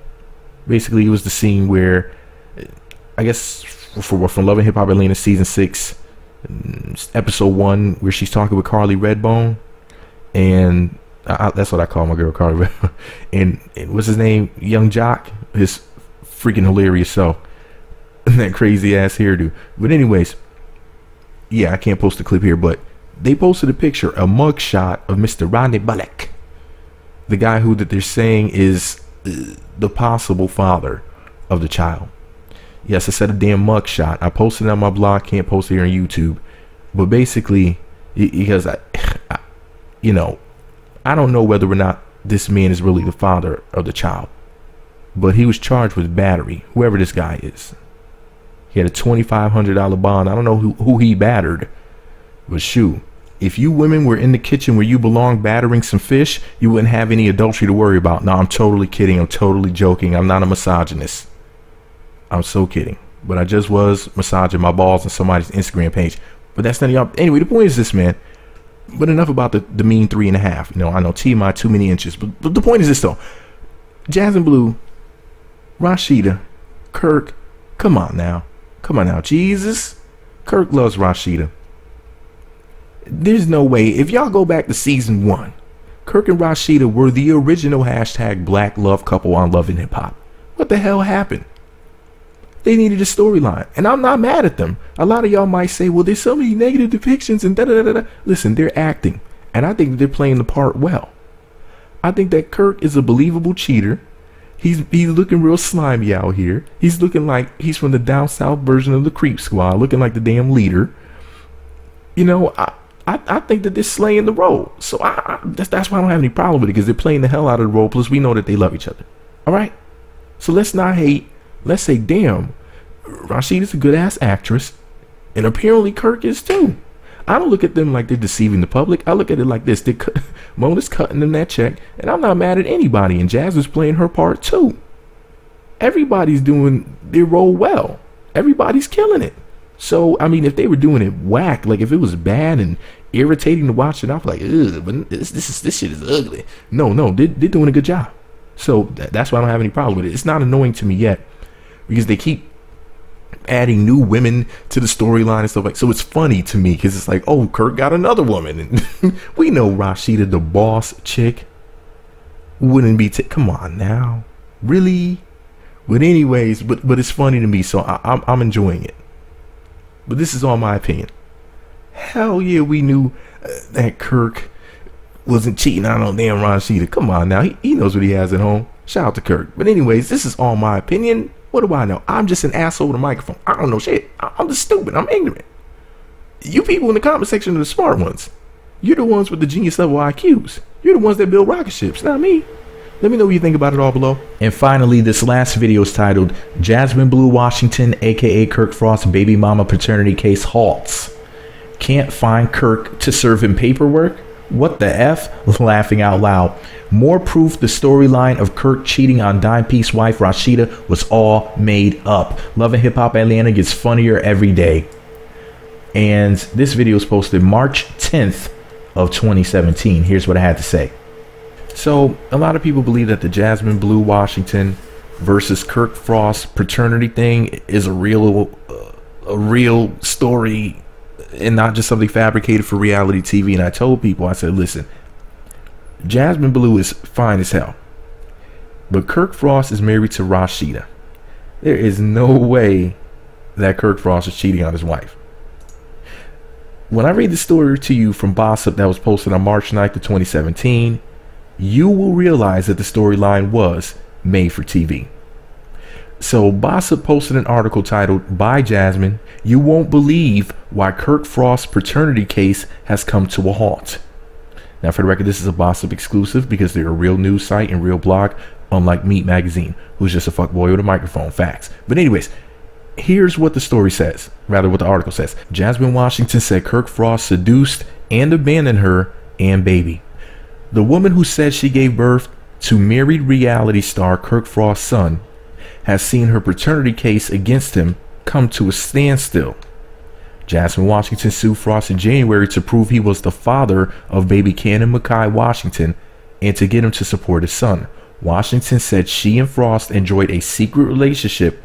basically, it was the scene where, I guess, from Love and Hip Hop Atlanta season 6, episode 1, where she's talking with Carly Redbone, and that's what I call my girl, Carly Redbone. And what's his name? Young Jock. His freaking hilarious show. That crazy ass hairdo. But anyways, yeah, I can't post the clip here, but they posted a picture, a mug shot of Mr. Rod Bullock, the guy who that they're saying is the possible father of the child. Yes, I said a damn mug shot. I posted it on my blog, can't post it here on YouTube. But basically, because I don't know whether or not this man is really the father of the child, but he was charged with battery, whoever this guy is. He had a $2,500 bond. I don't know who he battered, but shoot, if you women were in the kitchen where you belong battering some fish, you wouldn't have any adultery to worry about. No, I'm totally kidding. I'm totally joking. I'm not a misogynist. I'm so kidding. But I just was massaging my balls on somebody's Instagram page. But that's none of y'all. Anyway, the point is this, man. But enough about the mean 3.5. You know, I know TMI too many inches. But the point is this, though. Jasmine Bleu, Rasheeda, Kirk, come on now. Come on now. Jesus. Kirk loves Rasheeda. There's no way. If y'all go back to season 1, Kirk and Rasheeda were the original hashtag black love couple on Love and Hip Hop. What the hell happened? They needed a storyline, and I'm not mad at them. A lot of y'all might say, well, there's so many negative depictions and da-da-da-da. Listen, they're acting, and I think that they're playing the part well. I think that Kirk is a believable cheater. He's looking real slimy out here. He's looking like he's from the down south version of the Creep Squad, looking like the damn leader. You know, I think that they're slaying the role. So that's why I don't have any problem with it, because they're playing the hell out of the role. Plus, we know that they love each other. All right? So let's not hate. Let's say, damn, Rasheeda's a good ass actress, and apparently Kirk is too. I don't look at them like they're deceiving the public. I look at it like this: Mona's cutting them that check, and I'm not mad at anybody. And Jasmine's playing her part too. Everybody's doing their role well. Everybody's killing it. So I mean, if they were doing it whack, like if it was bad and irritating to watch it, I'd be like, ugh, but this shit is ugly. No, they're doing a good job. So that's why I don't have any problem with it. It's not annoying to me yet, because they keep adding new women to the storyline and stuff like. So it's funny to me because it's like, oh, Kirk got another woman, and we know Rasheeda, the boss chick, wouldn't be. Come on now, really? But anyways, but it's funny to me, so I'm enjoying it. But this is all my opinion. Hell yeah, we knew that Kirk wasn't cheating out on damn Rasheeda. Come on now, he knows what he has at home. Shout out to Kirk. But anyways, this is all my opinion. What do I know? I'm just an asshole with a microphone. I don't know shit. I'm just stupid. I'm ignorant. You people in the comment section are the smart ones. You're the ones with the genius level IQs. You're the ones that build rocket ships, not me. Let me know what you think about it all below. And finally, this last video is titled Jasmine Bleu Washington, aka Kirk Frost, baby mama paternity case halts. Can't find Kirk to serve him paperwork? What the F? Laughing out loud. More proof the storyline of Kirk cheating on Dime Piece wife Rasheeda was all made up. Love and Hip Hop Atlanta gets funnier every day. And this video was posted March 10th of 2017. Here's what I had to say. So a lot of people believe that the Jasmine Bleu Washington versus Kirk Frost paternity thing is a real story and not just something fabricated for reality TV. And I told people, I said, listen, Jasmine Bleu is fine as hell, but Kirk Frost is married to Rasheeda. There is no way that Kirk Frost is cheating on his wife. When I read the story to you from Gossip that was posted on March 9th of 2017, you will realize that the storyline was made for TV. So Gossip posted an article titled, "By Jasmine, You Won't Believe Why Kirk Frost's Paternity Case Has Come to a Halt." Now, for the record, this is a Gossip exclusive because they're a real news site and real blog, unlike Meat Magazine, who's just a fuckboy with a microphone. Facts. But anyways, here's what the story says, rather what the article says. Jasmine Washington said Kirk Frost seduced and abandoned her and baby. The woman who said she gave birth to married reality star Kirk Frost's son has seen her paternity case against him come to a standstill. Jasmine Washington sued Frost in January to prove he was the father of baby Kannon Washington and to get him to support his son. Washington said she and Frost enjoyed a secret relationship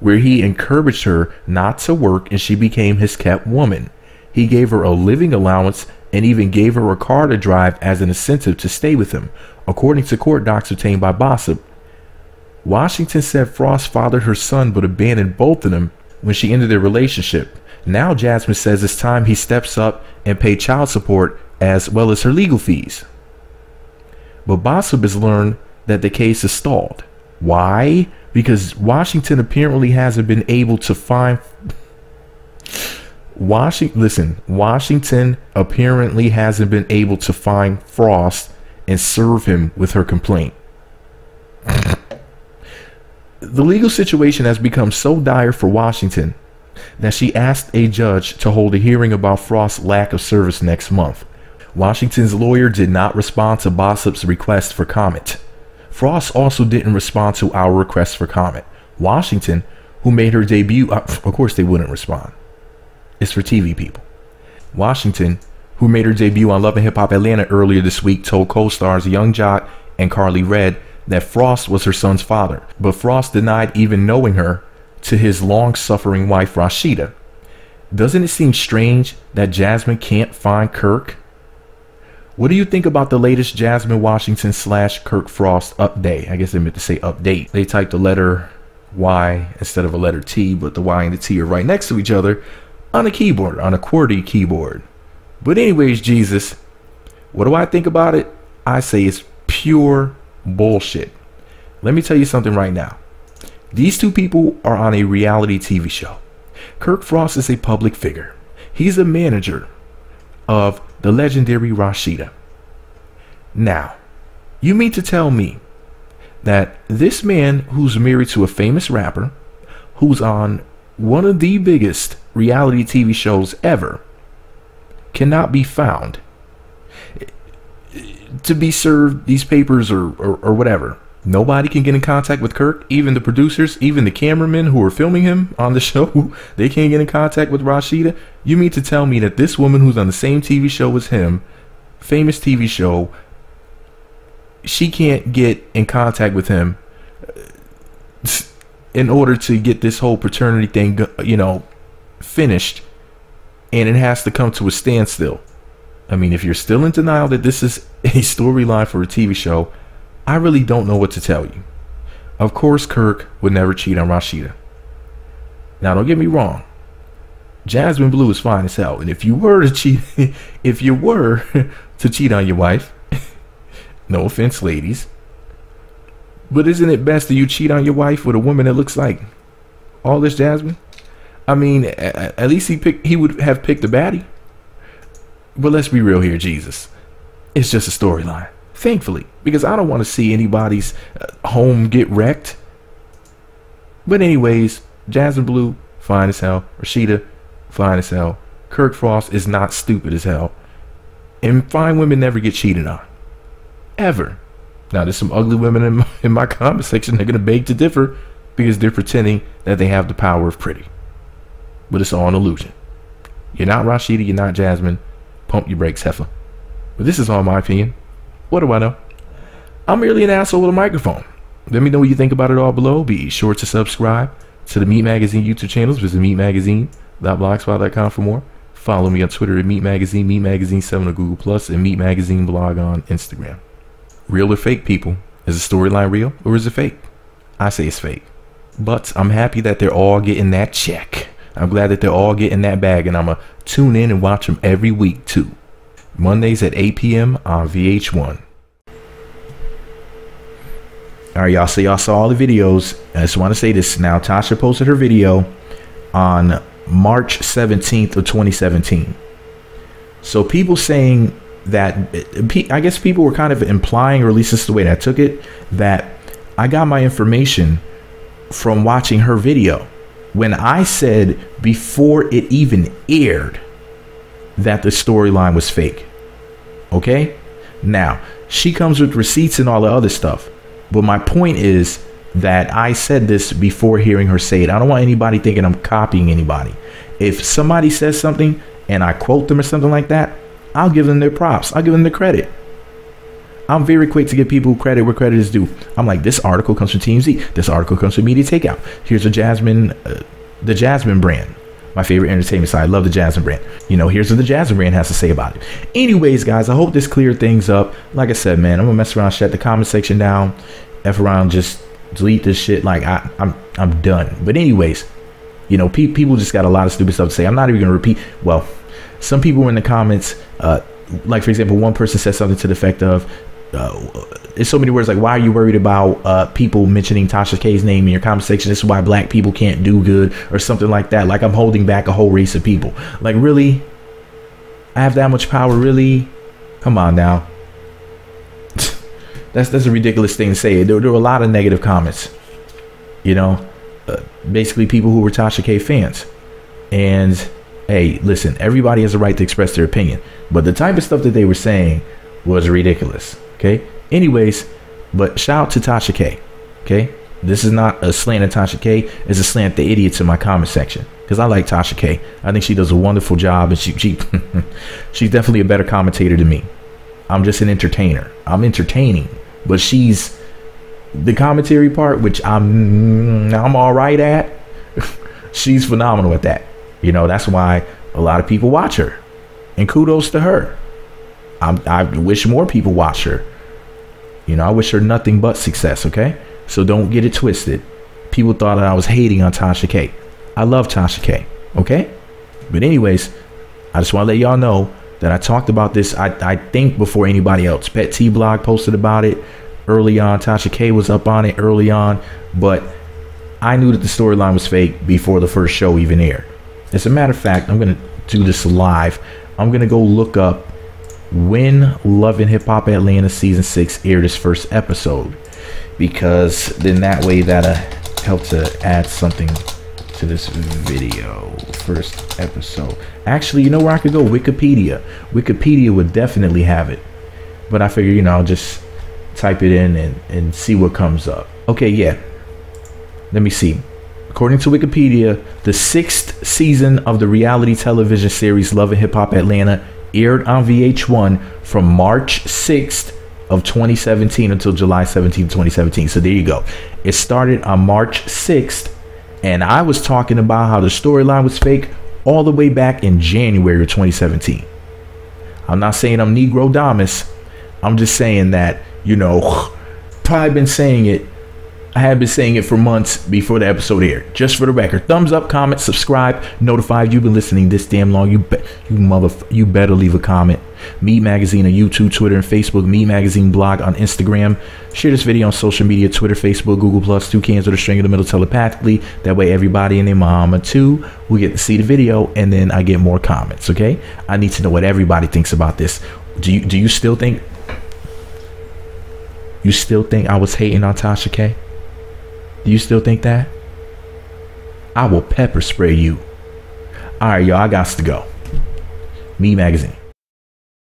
where he encouraged her not to work and she became his kept woman. He gave her a living allowance and even gave her a car to drive as an incentive to stay with him. According to court docs obtained by Gossip, Washington said Frost fathered her son but abandoned both of them when she ended their relationship. Now Jasmine says it's time he steps up and pay child support as well as her legal fees. But Gossip has learned that the case is stalled. Why? Because Washington apparently hasn't been able to find... Washington apparently hasn't been able to find Frost and serve him with her complaint. The legal situation has become so dire for Washington that she asked a judge to hold a hearing about Frost's lack of service next month. Washington's lawyer did not respond to Gossip's request for comment. Frost also didn't respond to our request for comment. Washington, who made her debut, of course they wouldn't respond. It's for TV people. Washington, who made her debut on Love and Hip Hop Atlanta earlier this week, told co-stars Young Jock and Carly Red that Frost was her son's father, but Frost denied even knowing her to his long-suffering wife Rasheeda. Doesn't it seem strange that Jasmine can't find Kirk? What do you think about the latest Jasmine Washington / Kirk Frost update? I guess they meant to say update. They typed the letter Y instead of a letter T, but the Y and the T are right next to each other on a keyboard, on a QWERTY keyboard. But anyways, Jesus, what do I think about it? I say it's pure bullshit. Let me tell you something right now. These two people are on a reality TV show. Kirk Frost is a public figure. He's a manager of the legendary Rasheeda. Now, you mean to tell me that this man who's married to a famous rapper, who's on one of the biggest reality TV shows ever, cannot be found to be served these papers or whatever? Nobody can get in contact with Kirk, even the producers, even the cameramen who are filming him on the show, they can't get in contact with Rasheeda. You mean to tell me that this woman who's on the same TV show as him, famous TV show, she can't get in contact with him in order to get this whole paternity thing, you know, finished, and it has to come to a standstill? I mean, if you're still in denial that this is a storyline for a TV show, I really don't know what to tell you. Of course, Kirk would never cheat on Rasheeda. Now, don't get me wrong. Jasmine Bleu is fine as hell, and if you were to cheat, on your wife, no offense, ladies, but isn't it best that you cheat on your wife with a woman that looks like all this Jasmine? I mean, at least he would have picked a baddie. But let's be real here, Jesus. It's just a storyline. Thankfully, because I don't want to see anybody's home get wrecked. But anyways, Jasmine Bleu, fine as hell. Rasheeda, fine as hell. Kirk Frost is not stupid as hell. And fine women never get cheated on. Ever. Now, there's some ugly women in my comment section. They're going to beg to differ because they're pretending that they have the power of pretty. But it's all an illusion. You're not Rasheeda. You're not Jasmine. Pump your brakes, heifer. But this is all my opinion. What do I know? I'm merely an asshole with a microphone. Let me know what you think about it all below. Be sure to subscribe to the Meat Magazine YouTube channels. Visit meatmagazine.blogspot.com for more. Follow me on Twitter at Meat Magazine, Meat Magazine 7 on Google+, and Meat Magazine blog on Instagram. Real or fake, people? Is the storyline real or is it fake? I say it's fake. But I'm happy that they're all getting that check. I'm glad that they're all getting that bag, and I'm going to tune in and watch them every week too. Mondays at 8 p.m. on VH1. All right, y'all. So y'all saw all the videos. I just want to say this now. Tasha posted her video on March 17th of 2017. So people saying that, I guess people were kind of implying, or at least this is the way that I took it, that I got my information from watching her video, when I said before it even aired that the storyline was fake. Okay? Now, she comes with receipts and all the other stuff. But my point is that I said this before hearing her say it. I don't want anybody thinking I'm copying anybody. If somebody says something and I quote them or something like that, I'll give them their props. I'll give them the credit. I'm very quick to give people credit where credit is due. I'm like, this article comes from TMZ. This article comes from Media Takeout. Here's a Jasmine, the Jasmine brand. My favorite entertainment side. I love the Jasmine brand. You know, here's what the Jasmine brand has to say about it. Anyways, guys, I hope this cleared things up. Like I said, man, I'm gonna mess around, shut the comment section down, F around, just delete this shit. Like I'm done. But anyways, you know, people just got a lot of stupid stuff to say. I'm not even gonna repeat. Well, some people were in the comments, like for example, one person said something to the effect of, it's so many words like, why are you worried about people mentioning Tasha K's name in your comment section? This is why black people can't do good, or something like that. Like I'm holding back a whole race of people. Like, really? I have that much power? Really? Come on now. That's a ridiculous thing to say. There were a lot of negative comments, you know, basically people who were Tasha K fans. And hey, listen, everybody has a right to express their opinion, but the type of stuff that they were saying was ridiculous. Okay. Anyways, but shout out to Tasha K. Okay. This is not a slant at Tasha K. It's a slant at the idiots in my comment section, because I like Tasha K. I think she does a wonderful job, and she's definitely a better commentator than me. I'm just an entertainer. I'm entertaining, but she's the commentary part, which I'm all right at. She's phenomenal at that. You know, that's why a lot of people watch her, and kudos to her. I wish more people watch her. You know, I wish her nothing but success. Okay, so don't get it twisted. People thought that I was hating on Tasha K. I love Tasha K. Okay, but anyways, I just want to let y'all know that I talked about this, I think, before anybody else. Pet T blog posted about it early on. Tasha K was up on it early on, but I knew that the storyline was fake before the first show even aired. As a matter of fact, I'm going to do this live. I'm going to go look up when Love and Hip Hop Atlanta season 6 aired its first episode, because then that way that'll help to add something to this video. First episode. Actually, you know where I could go? Wikipedia. Wikipedia would definitely have it, but I figure, you know, I'll just type it in and see what comes up. Okay, yeah, let me see. According to Wikipedia, the 6th season of the reality television series Love and Hip Hop Atlanta aired on VH1 from March 6th of 2017 until July 17th, 2017. So there you go. It started on March 6th, and I was talking about how the storyline was fake all the way back in January of 2017. I'm not saying I'm Negro Damas. I'm just saying that, you know, probably been saying it. I have been saying it for months before the episode aired. Just for the record, thumbs up, comment, subscribe, notify if you've been listening this damn long. You better leave a comment. Meat Magazine on YouTube, Twitter, and Facebook. Meat Magazine blog on Instagram. Share this video on social media: Twitter, Facebook, Google+. 2 cans with a string in the middle telepathically. That way, everybody and their mama too will get to see the video, and then I get more comments. Okay, I need to know what everybody thinks about this. Do you still think? You still think I was hating on Tasha K? Do you still think that? I will pepper spray you. All right, y'all, I got to go. Me Magazine.